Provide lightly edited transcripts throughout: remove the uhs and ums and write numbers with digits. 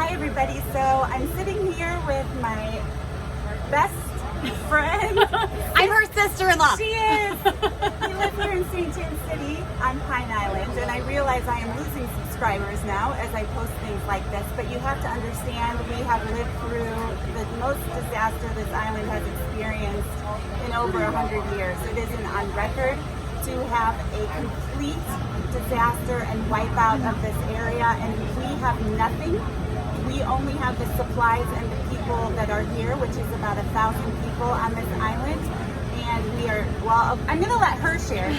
Hi everybody, so I'm sitting here with my best friend. I'm her sister-in-law. She is. We live here in St. James City on Pine Island, and I realize I am losing subscribers now as I post things like this, but you have to understand we have lived through the most disaster this island has experienced in over 100 years. It isn't on record to have a complete disaster and wipeout of this area, and we have nothing. We only have the supplies and the people that are here, which is about 1,000 people on this island. And we are, well, I'm going to let her share.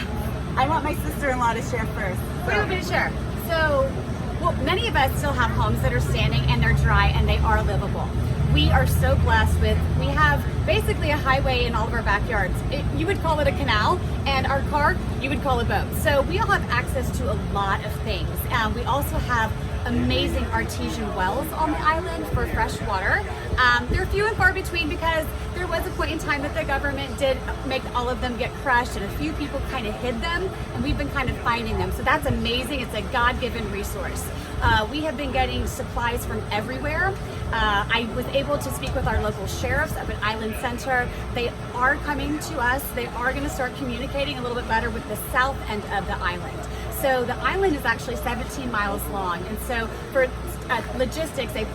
I want my sister-in-law to share first. What do you want me to share? So, well, many of us still have homes that are standing and they're dry and they are livable. We are so blessed we have basically a highway in all of our backyards. You would call it a canal, and our car, you would call it a boat. So we all have access to a lot of things. We also have amazing artesian wells on the island for fresh water. They're few and far between because there was a point in time that the government did make all of them get crushed, and a few people kind of hid them, and we've been kind of finding them. So that's amazing. It's a God-given resource. We have been getting supplies from everywhere. I was able to speak with our local sheriffs up at Island Center. They are coming to us. They are going to start communicating a little bit better with the south end of the island. So the island is actually 17 miles long, and so for logistics, they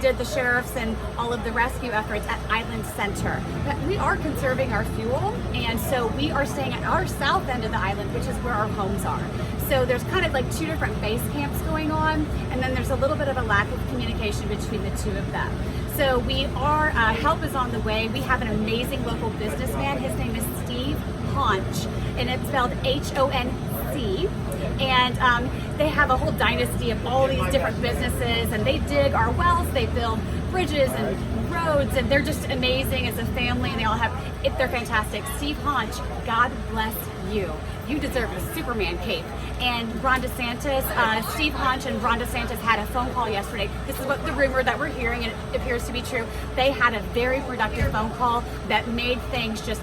did the sheriffs and all of the rescue efforts at Island Center. But we are conserving our fuel, and so we are staying at our south end of the island, which is where our homes are. So there's kind of like two different base camps going on, and then there's a little bit of a lack of communication between the two of them. So we are, help is on the way. We have an amazing local businessman. His name is Steve Honch, and it's spelled H-O-N-C. And they have a whole dynasty of all these different businesses, and they dig our wells, they build bridges and roads, and they're just amazing as a family, and they all have, they're fantastic. Steve Honch, God bless you. You deserve a Superman cape. And Ron DeSantis, Steve Honch and Ron DeSantis had a phone call yesterday. This is what the rumor that we're hearing, and it appears to be true. They had a very productive phone call that made things just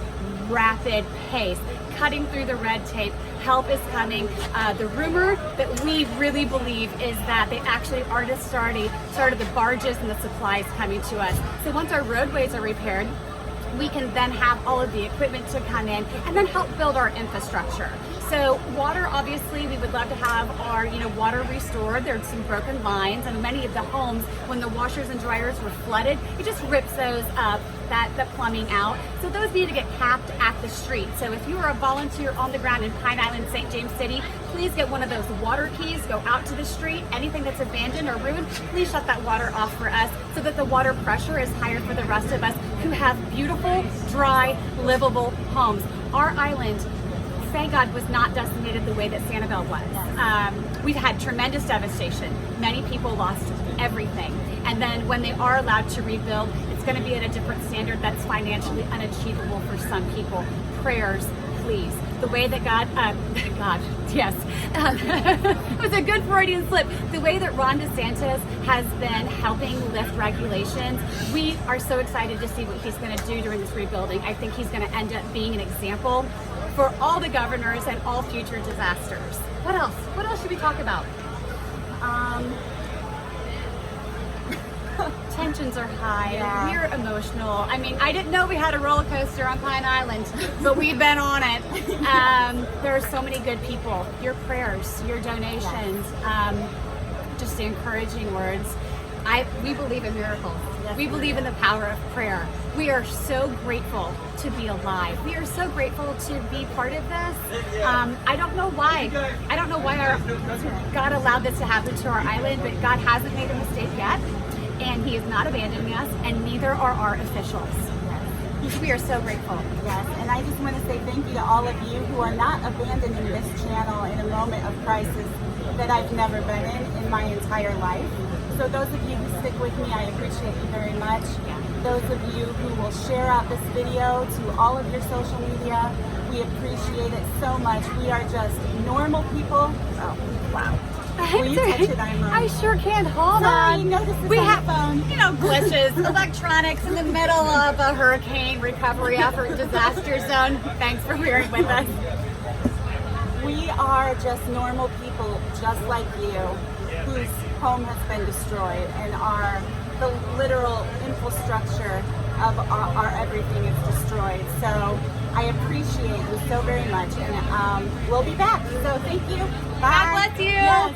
rapid pace, cutting through the red tape. Help is coming. The rumor that we really believe is that they actually already started the barges and the supplies coming to us. So once our roadways are repaired, we can then have all of the equipment to come in and then help build our infrastructure. So water, obviously, we would love to have our water restored. There's some broken lines, and many of the homes, when the washers and dryers were flooded, it just rips those up, the plumbing out. So those need to get capped at the street. So if you are a volunteer on the ground in Pine Island, St. James City, please get one of those water keys, go out to the street. Anything that's abandoned or ruined, please shut that water off for us so that the water pressure is higher for the rest of us who have beautiful, dry, livable homes. Our island, thank God, was not decimated the way that Sanibel was. We've had tremendous devastation. Many people lost everything. And then when they are allowed to rebuild, it's going to be at a different standard that's financially unachievable for some people. Prayers, please. The way that God, yes, it was a good Freudian slip. The way that Ron DeSantis has been helping lift regulations, we are so excited to see what he's going to do during this rebuilding. I think he's going to end up being an example for all the governors and all future disasters. What else? What else should we talk about? Tensions are high. Yeah. We're emotional. I mean, I didn't know we had a roller coaster on Pine Island, but we've been on it. There are so many good people. Your prayers, your donations, just the encouraging words. We believe in miracles. Yes, we believe in the power of prayer. We are so grateful to be alive. We are so grateful to be part of this. I don't know why. I don't know why God allowed this to happen to our island, but God hasn't made a mistake yet. And he is not abandoning us, and neither are our officials. Yes. We are so grateful. Yes, and I just want to say thank you to all of you who are not abandoning this channel in a moment of crisis that I've never been in my entire life. So those of you who stick with me, I appreciate you very much. Those of you who will share out this video to all of your social media, we appreciate it so much. We are just normal people. Oh, wow. Will you touch it? I sure can. Hold Sorry, on. no, this is we on have, the phone. glitches, electronics in the middle of a hurricane recovery effort disaster zone. Thanks for bearing with us. We are just normal people, just like you, whose home has been destroyed, and the literal infrastructure of our everything is destroyed. So I appreciate you so very much, and we'll be back. So thank you. Bye. God bless you. Yes.